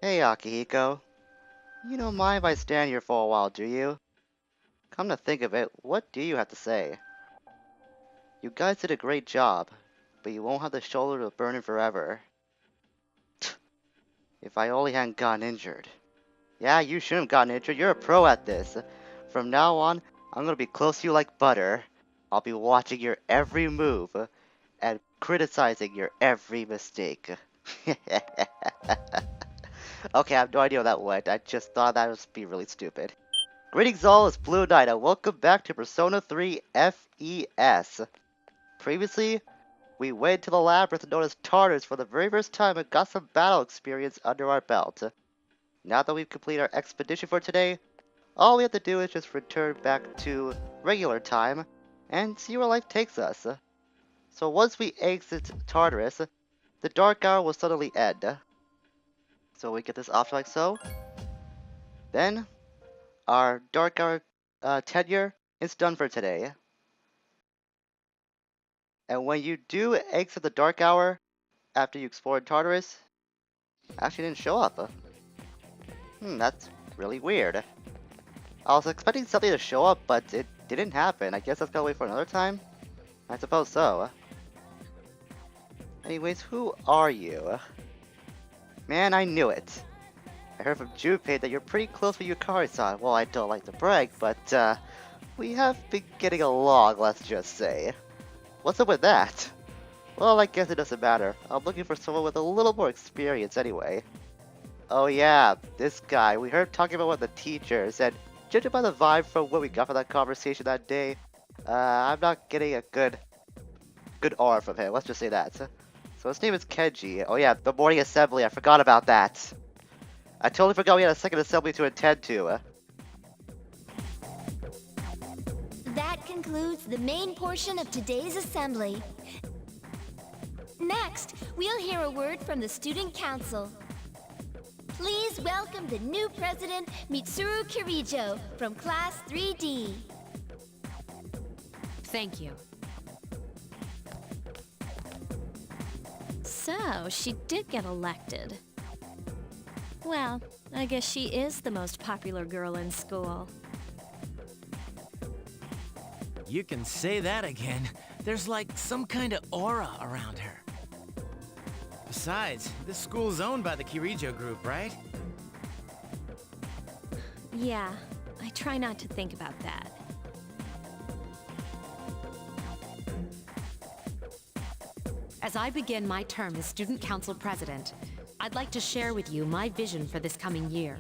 Hey Akihiko, you don't mind if I stand here for a while, do you? Come to think of it, what do you have to say? You guys did a great job, but you won't have the shoulder to burn it forever. If I only hadn't gotten injured. Yeah, you shouldn't have gotten injured, you're a pro at this. From now on, I'm gonna be close to you like butter. I'll be watching your every move, and criticizing your every mistake. Okay, I have no idea how that went, I just thought that would be really stupid. Greetings all, it's Blue Knight, and welcome back to Persona 3 FES. Previously, we went to the labyrinth known as Tartarus for the very first time and got some battle experience under our belt. Now that we've completed our expedition for today, all we have to do is just return back to regular time and see where life takes us. So once we exit Tartarus, the dark hour will suddenly end. So we get this off like so. Then, our dark hour tenure is done for today. And when you do exit the dark hour after you explored Tartarus, actually didn't show up. That's really weird. I was expecting something to show up, but it didn't happen. I guess that's gotta wait for another time? I suppose so. Anyways, who are you? Man, I knew it. I heard from Junpei that you're pretty close with Yukari-san. Well, I don't like to brag, but we have been getting along, let's just say. What's up with that? Well, I guess it doesn't matter. I'm looking for someone with a little more experience anyway. Oh yeah, this guy. We heard talking about one of the teachers, and judging by the vibe from what we got from that conversation that day, I'm not getting a good aura from him. Let's just say that. So his name is Kenji. Oh yeah, the morning assembly. I forgot about that. I totally forgot we had a second assembly to attend to. That concludes the main portion of today's assembly. Next, we'll hear a word from the Student Council. Please welcome the new president, Mitsuru Kirijo, from Class 3D. Thank you. So, she did get elected. Well, I guess she is the most popular girl in school. You can say that again. There's like some kind of aura around her. Besides, this school's owned by the Kirijo group, right? Yeah, I try not to think about that. As I begin my term as Student Council President, I'd like to share with you my vision for this coming year.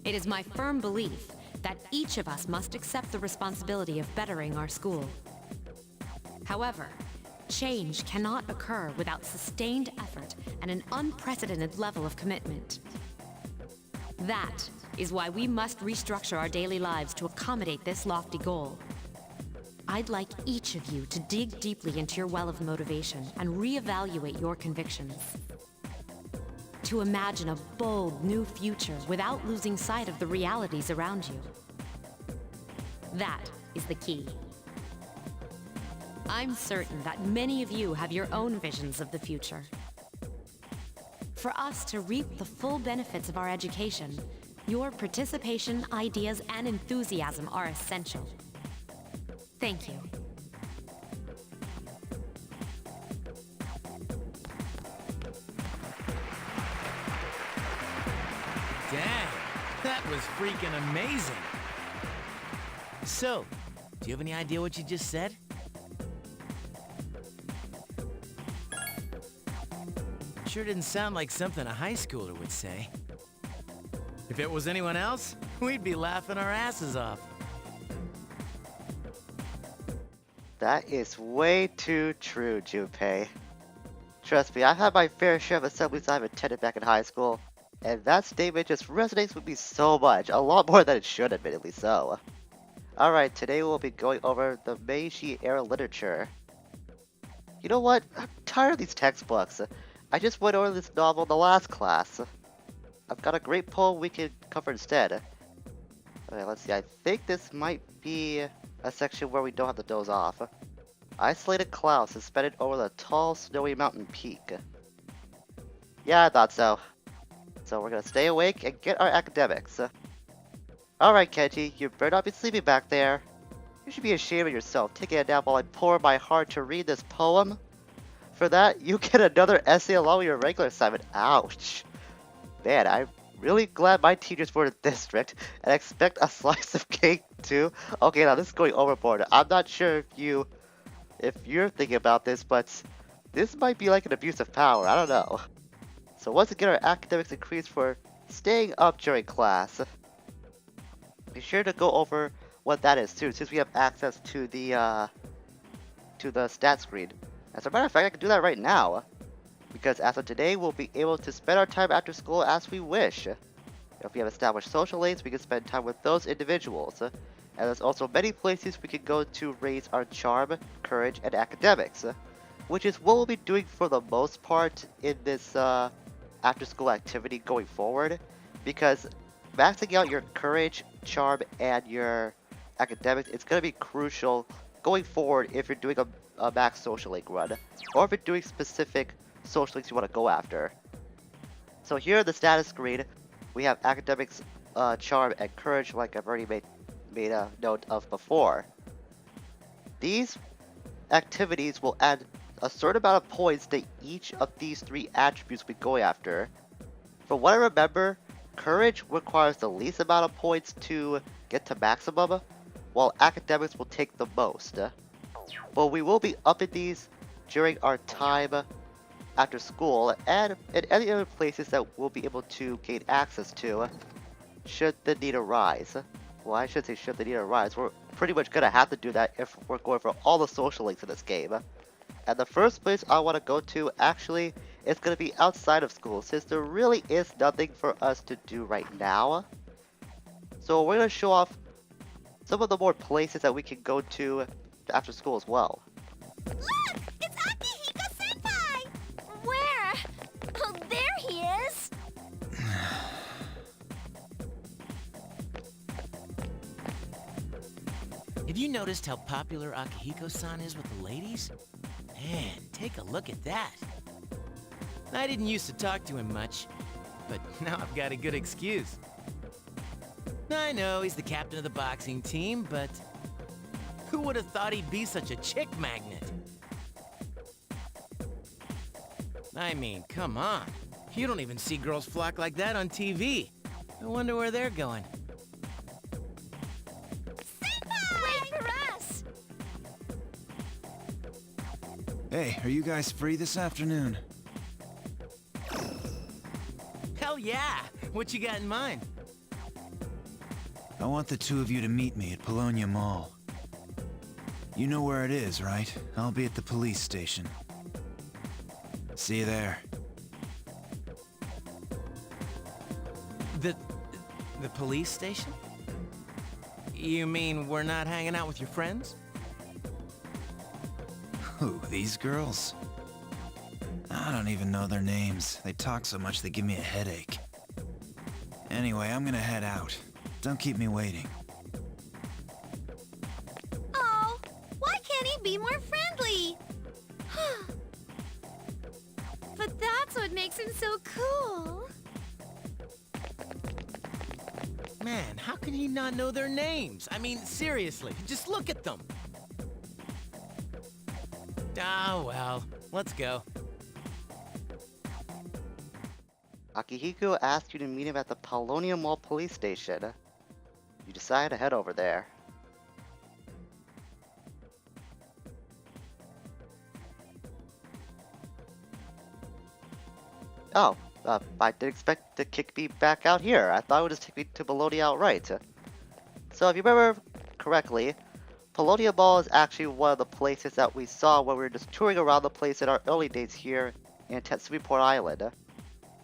It is my firm belief that each of us must accept the responsibility of bettering our school. However, change cannot occur without sustained effort and an unprecedented level of commitment. That is why we must restructure our daily lives to accommodate this lofty goal. I'd like each of you to dig deeply into your well of motivation and reevaluate your convictions. To imagine a bold new future without losing sight of the realities around you. That is the key. I'm certain that many of you have your own visions of the future. For us to reap the full benefits of our education, your participation, ideas, and enthusiasm are essential. Thank you. Dang, that was freaking amazing. So, do you have any idea what you just said? Sure didn't sound like something a high schooler would say. If it was anyone else, we'd be laughing our asses off. That is way too true, Junpei. Trust me, I've had my fair share of assemblies I've attended back in high school, and that statement just resonates with me so much, a lot more than it should, admittedly so. Alright, today we'll be going over the Meiji era literature. You know what? I'm tired of these textbooks. I just went over this novel in the last class. I've got a great poem we can cover instead. Okay, let's see, I think this might be a section where we don't have to doze off. Isolated cloud suspended over the tall, snowy mountain peak. Yeah, I thought so. So we're gonna stay awake and get our academics. Alright, Kenji, you better not be sleeping back there. You should be ashamed of yourself, taking a nap while I pour my heart to read this poem. For that, you get another essay along with your regular assignment. Ouch. Man, I'm really glad my teachers weren't this strict, and I expect a slice of cake too. Okay, now this is going overboard. I'm not sure if you're thinking about this, but this might be like an abuse of power. I don't know. So once again, our academics increase for staying up during class. Be sure to go over what that is too, since we have access to the stat screen. As a matter of fact, I can do that right now, because as of today, we'll be able to spend our time after school as we wish. If we have established social links, we can spend time with those individuals. And there's also many places we can go to raise our charm, courage, and academics, which is what we'll be doing for the most part in this after-school activity going forward, because maxing out your courage, charm, and your academics is going to be crucial going forward if you're doing a max social link run, or if you're doing specific social links you want to go after. So here in the status screen, we have academics, charm, and courage, like I've already made a note of before. These activities will add a certain amount of points to each of these 3 attributes we're going after. From what I remember, courage requires the least amount of points to get to maximum, while academics will take the most. But we will be upping these during our time after school and in any other places that we'll be able to gain access to should the need arise. Well, I should say should the need arise. We're pretty much gonna have to do that if we're going for all the social links in this game. And the first place I want to go to actually is going to be outside of school, since there really is nothing for us to do right now. So we're going to show off some of the more places that we can go to after school as well. Look! It's Akihiko-senpai! Where? Oh, there he is! Have you noticed how popular Akihiko-san is with the ladies? Man, take a look at that. I didn't used to talk to him much, but now I've got a good excuse. I know he's the captain of the boxing team, but who would have thought he'd be such a chick magnet? I mean, come on. You don't even see girls flock like that on TV. I wonder where they're going. Wait for us! Hey, are you guys free this afternoon? Hell yeah! What you got in mind? I want the 2 of you to meet me at Polonia Mall. You know where it is, right? I'll be at the police station. See you there. The police station? You mean we're not hanging out with your friends? Who, these girls? I don't even know their names. They talk so much they give me a headache. Anyway, I'm gonna head out. Don't keep me waiting. Oh, why can't he be more friendly? But that's what makes him so cool. Man, how can he not know their names? I mean, seriously, just look at them. Ah, well, let's go. Akihiko asked you to meet him at the Polonia Mall police station. You decide to head over there. Oh, I didn't expect to kick me back out here. I thought it would just take me to Polonia outright. So if you remember correctly, Polonia Mall is actually one of the places that we saw when we were just touring around the place in our early days here in Tetsumi Port Island.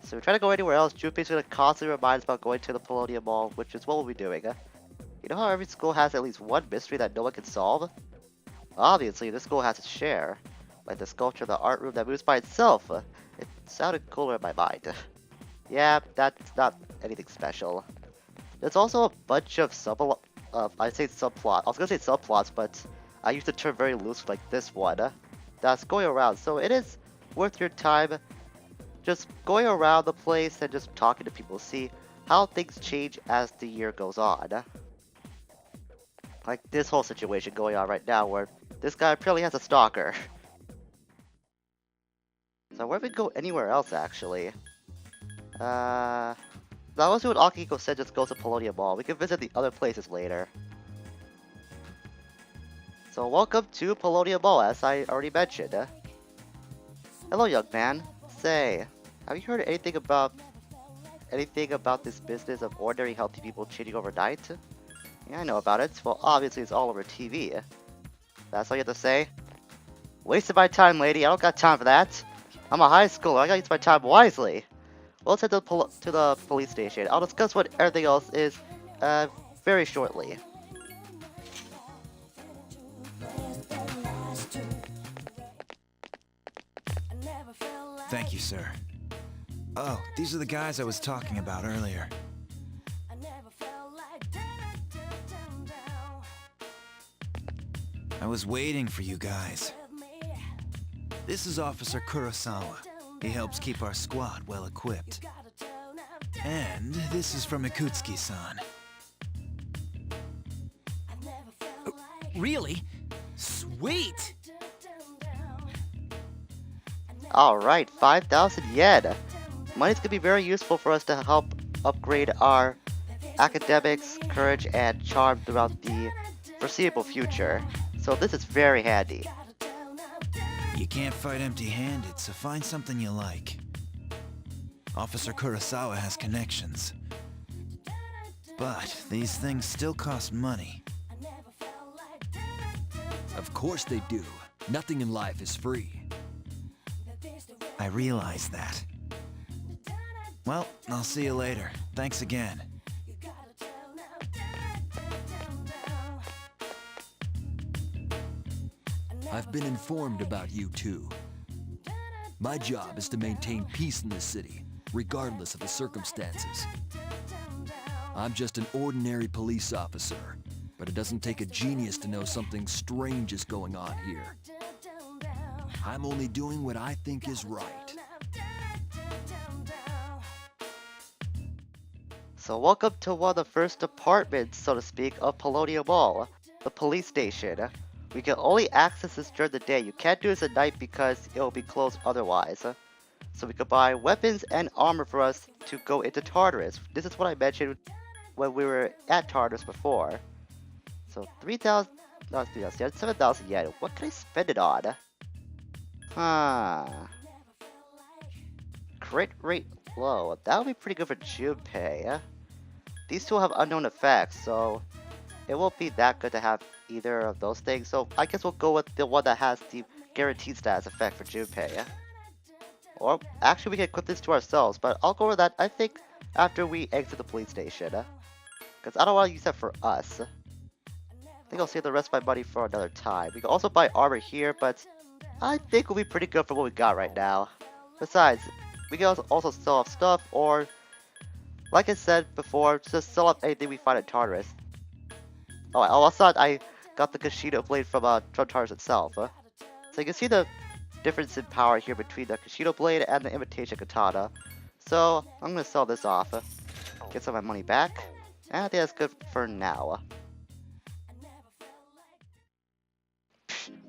So if we try to go anywhere else, Junpei's going to constantly remind us about going to the Polonia Mall, which is what we'll be doing. You know how every school has at least one mystery that no one can solve? Obviously, this school has its share. Like the sculpture of the art room that moves by itself. It sounded cooler in my mind. Yeah, that's not anything special. There's also a bunch of I'd say subplot. I was gonna say subplots, but I used the term very loose like this one. That's going around, so it is worth your time just going around the place and just talking to people, see how things change as the year goes on. Like this whole situation going on right now where this guy apparently has a stalker. So where do we go anywhere else actually? That was what Akihiko said, just go to Polonium Mall. We can visit the other places later. So welcome to Polonium Mall, as I already mentioned. Hello, young man. Say, have you heard anything about this business of ordinary healthy people changing overnight? Yeah, I know about it. Well, obviously it's all over TV. That's all you have to say? Wasted my time, lady. I don't got time for that. I'm a high schooler. I gotta use my time wisely. Well, let's head to the police station. I'll discuss what everything else is, very shortly. Thank you, sir. Oh, these are the guys I was talking about earlier. I was waiting for you guys. This is Officer Kurosawa. He helps keep our squad well equipped. And this is from Ikutsuki-san. Really? Sweet! Alright, 5,000 yen. Money's gonna be very useful for us to help upgrade our academics, courage, and charm throughout the foreseeable future. So this is very handy. You can't fight empty-handed, so find something you like. Officer Kurosawa has connections. But these things still cost money. Of course they do. Nothing in life is free. I realize that. Well, I'll see you later. Thanks again. I've been informed about you two. My job is to maintain peace in this city, regardless of the circumstances. I'm just an ordinary police officer, but it doesn't take a genius to know something strange is going on here. I'm only doing what I think is right. So welcome to one of the first apartments, so to speak, of Polonium Mall, the police station. We can only access this during the day. You can't do this at night because it will be closed otherwise. So we could buy weapons and armor for us to go into Tartarus. This is what I mentioned when we were at Tartarus before. So 3,000, not 3,000, 7,000 yen. What can I spend it on? Crit rate low. That would be pretty good for Junpei. These two have unknown effects, so it won't be that good to have either of those things. So I guess we'll go with the one that has the guaranteed status effect for Junpei. Or actually we can equip this to ourselves, but I'll go over that I think after we exit the police station. Because I don't want to use that for us. I think I'll save the rest of my money for another time. We can also buy armor here, but I think we'll be pretty good for what we got right now. Besides, we can also sell off stuff, or like I said before, just sell off anything we find at Tartarus. Oh, also I got the Kashido blade from Tartarus itself. So you can see the difference in power here between the Kashido blade and the imitation katana. So I'm gonna sell this off, get some of my money back, and I think that's good for now.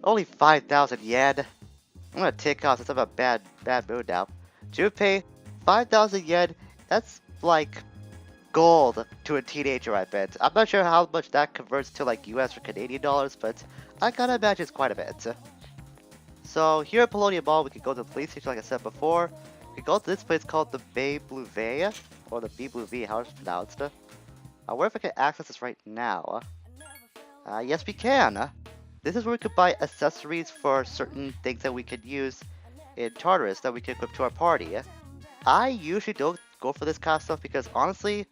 Only 5,000 yen. I'm gonna take off since I'm in a bad mood now. Junpei, 5,000 yen, that's like gold to a teenager, I bet. I'm not sure how much that converts to like US or Canadian dollars, but I gotta imagine it's quite a bit. So here at Polonium Mall, we can go to the police station like I said before. We can go to this place called the Bay Blue Vey, or the B Blue V, how it's pronounced. I wonder if I can access this right now. Yes we can. This is where we could buy accessories for certain things that we could use in Tartarus that we can equip to our party. I usually don't go for this kind of stuff because honestly,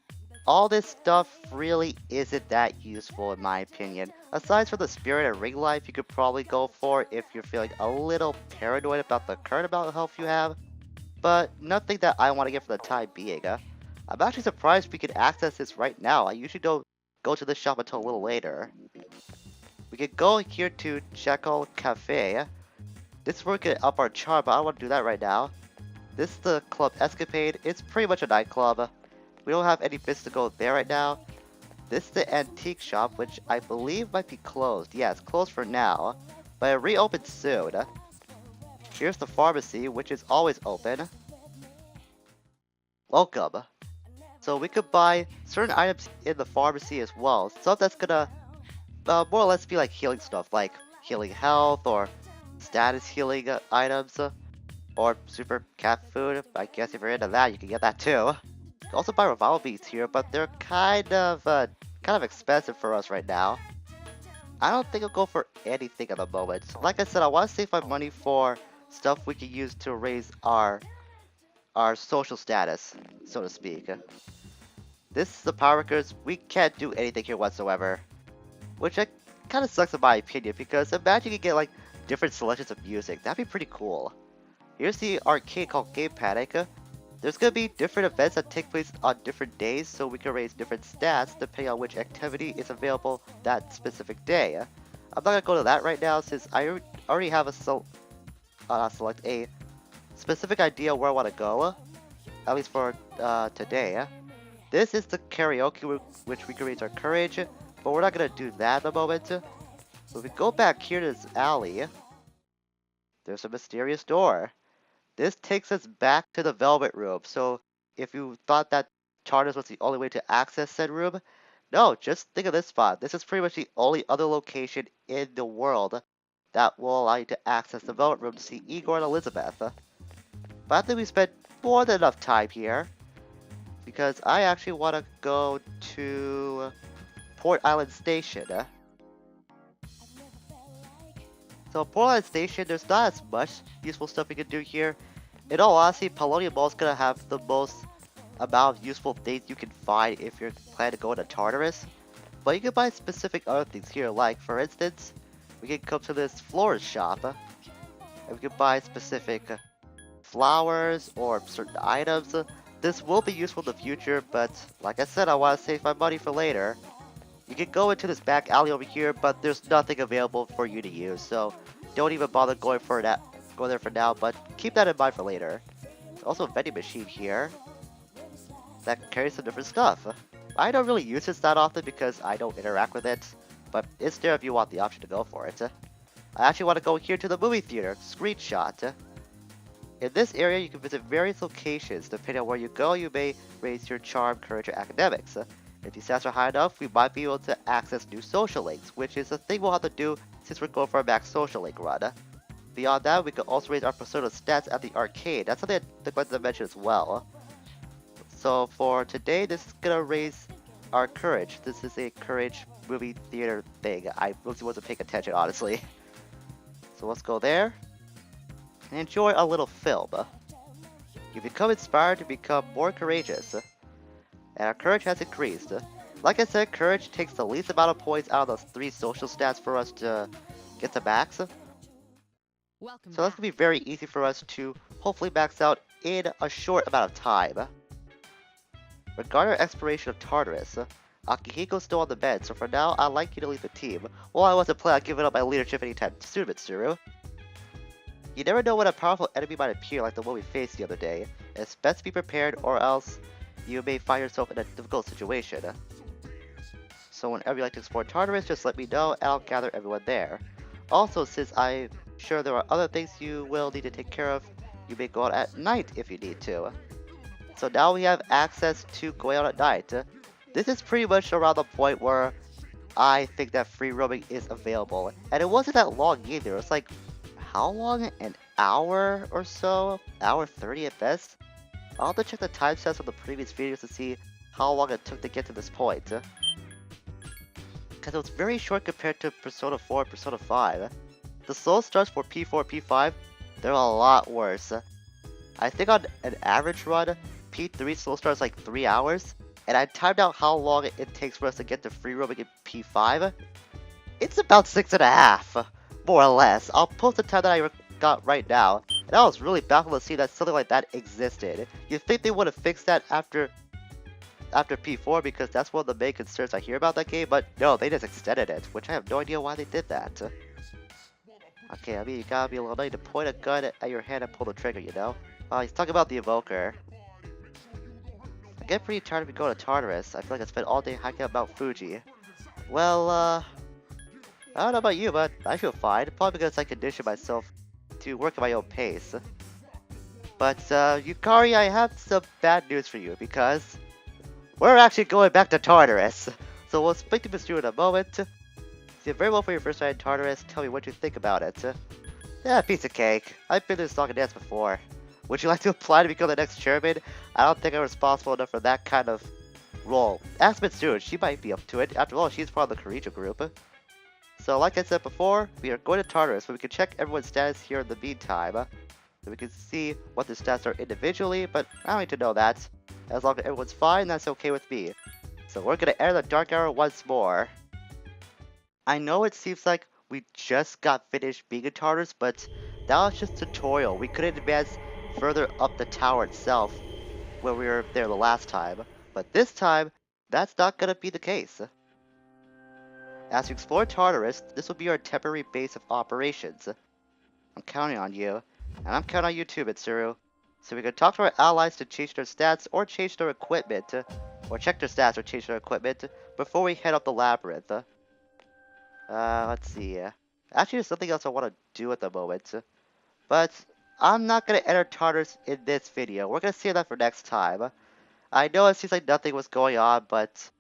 all this stuff really isn't that useful in my opinion. Aside from the spirit and ring life you could probably go for if you're feeling a little paranoid about the current amount of health you have. But nothing that I want to get for the time being. I'm actually surprised we could access this right now. I usually don't go to this shop until a little later. We could go here to Checo Cafe. This is where we can up our charm, but I don't want to do that right now. This is the Club Escapade. It's pretty much a nightclub. We don't have any business to go there right now. This is the antique shop, which I believe might be closed. Yeah, it's closed for now, but it reopens soon. Here's the pharmacy, which is always open. Welcome. So we could buy certain items in the pharmacy as well. Stuff that's gonna more or less be like healing stuff, like healing health or status healing items, or super cat food. I guess if you're into that, you can get that too. You can also buy revival beads here, but they're kind of expensive for us right now. I don't think I'll go for anything at the moment. Like I said, I want to save my money for stuff we can use to raise our social status, so to speak. This is the power records. We can't do anything here whatsoever, which kind of sucks in my opinion, because imagine you could get like different selections of music. That'd be pretty cool. Here's the arcade called Game Panic. There's gonna be different events that take place on different days, so we can raise different stats depending on which activity is available that specific day. I'm not gonna go to that right now since I already have a select a specific idea where I want to go, at least for today. This is the karaoke, which we can raise our courage, but we're not gonna do that at the moment. So if we go back here to this alley, there's a mysterious door. This takes us back to the Velvet Room, so if you thought that Tartarus was the only way to access said room, no, just think of this spot. This is pretty much the only other location in the world that will allow you to access the Velvet Room to see Igor and Elizabeth. But I think we spent more than enough time here, because I actually want to go to Port Island Station. So Port Island Station, there's not as much useful stuff we can do here. In all honesty, Polonium Mall is going to have the most amount of useful things you can find if you're planning to go into Tartarus. But you can buy specific other things here, like for instance, we can come to this florist shop, and we can buy specific flowers or certain items. This will be useful in the future, but like I said, I want to save my money for later. You can go into this back alley over here, but there's nothing available for you to use, so don't even bother going there for now, but keep that in mind for later. There's also a vending machine here that carries some different stuff. I don't really use this that often because I don't interact with it, but it's there if you want the option to go for it. I actually want to go here to the movie theater, Screenshot. In this area, you can visit various locations. Depending on where you go, you may raise your charm, courage, or academics. If these stats are high enough, we might be able to access new social links, which is a thing we'll have to do since we're going for a max social link run. Beyond that, we can also raise our persona stats at the arcade. That's something I wanted to mention as well. So for today, this is gonna raise our courage. This is a courage movie theater thing. I really wasn't paying attention, honestly. So let's go there and enjoy a little film. You become inspired to become more courageous, and our courage has increased. Like I said, courage takes the least amount of points out of those 3 social stats for us to get to max. Welcome So that's gonna be very easy for us to hopefully max out in a short amount of time. Regarding our exploration of Tartarus, Akihiko's still on the bed, so for now I'd like you to lead the team. Well, I wasn't planning on giving up my leadership anytime soon, Mitsuru. You never know when a powerful enemy might appear like the one we faced the other day. It's best to be prepared, or else you may find yourself in a difficult situation. So whenever you like to explore Tartarus, just let me know and I'll gather everyone there. Also, since I'm sure there are other things you will need to take care of, you may go out at night if you need to. So now we have access to going out at night. This is pretty much around the point where I think that free roaming is available. And it wasn't that long either. It was like, how long? An hour or so? Hour 30 at best? I'll have to check the timestamps from the previous videos to see how long it took to get to this point. Because it was very short compared to Persona 4 and Persona 5. The slow starts for P4 and P5, they're a lot worse. I think on an average run, P3 slow starts like 3 hours, and I timed out how long it takes for us to get to free roaming in P5. It's about 6.5, more or less. I'll post the time that I got right now, and I was really baffled to see that something like that existed. You'd think they would have fixed that after P4 because that's one of the main concerns I hear about that game, but no, they just extended it, which I have no idea why they did that. Okay, I mean, you gotta be a little nutty to point a gun at your hand and pull the trigger, you know? He's talking about the Evoker. I get pretty tired of going to Tartarus. I feel like I spent all day hiking up Mount Fuji. Well, I don't know about you, but I feel fine. Probably because I conditioned myself to work at my own pace. But, Yukari, I have some bad news for you, because we're actually going back to Tartarus. So we'll speak to Mr. in a moment. You did very well for your first ride in Tartarus. Tell me what you think about it. Yeah, piece of cake. I've been to this song and dance before. Would you like to apply to become the next chairman? I don't think I'm responsible enough for that kind of role. Ask Mitsuru, she might be up to it. After all, she's part of the Kirijo group. So like I said before, we are going to Tartarus, but we can check everyone's status here in the meantime. So we can see what the stats are individually, but I don't need to know that. As long as everyone's fine, that's okay with me. So we're gonna enter the Dark Hour once more. I know it seems like we just got finished being in Tartarus, but that was just tutorial. We couldn't advance further up the tower itself when we were there the last time. But this time, that's not gonna be the case. As we explore Tartarus, this will be our temporary base of operations. I'm counting on you, and I'm counting on you too, Mitsuru. So we can talk to our allies to change their stats or change their equipment, or check their stats or change their equipment before we head up the labyrinth. Let's see. Actually, there's something else I want to do at the moment, but I'm not gonna enter Tartarus in this video. We're gonna save that for next time. I know it seems like nothing was going on, but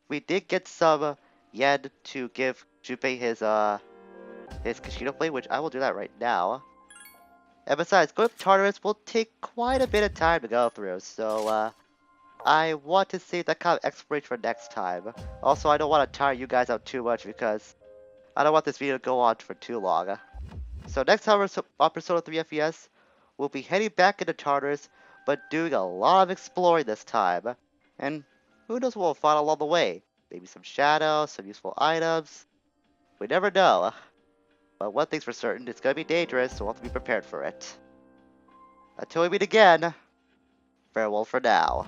we did get some yen to give Junpei his Kashino Blade, which I will do that right now. And besides, going to Tartarus will take quite a bit of time to go through, so I want to save that kind of exploration for next time. Also, I don't want to tire you guys out too much because I don't want this video to go on for too long. So next time on Persona 3 FES, we'll be heading back into Tartarus, but doing a lot of exploring this time. And who knows what we'll find along the way. Maybe some shadows, some useful items. We never know. But one thing's for certain, it's gonna be dangerous, so we'll have to be prepared for it. Until we meet again, farewell for now.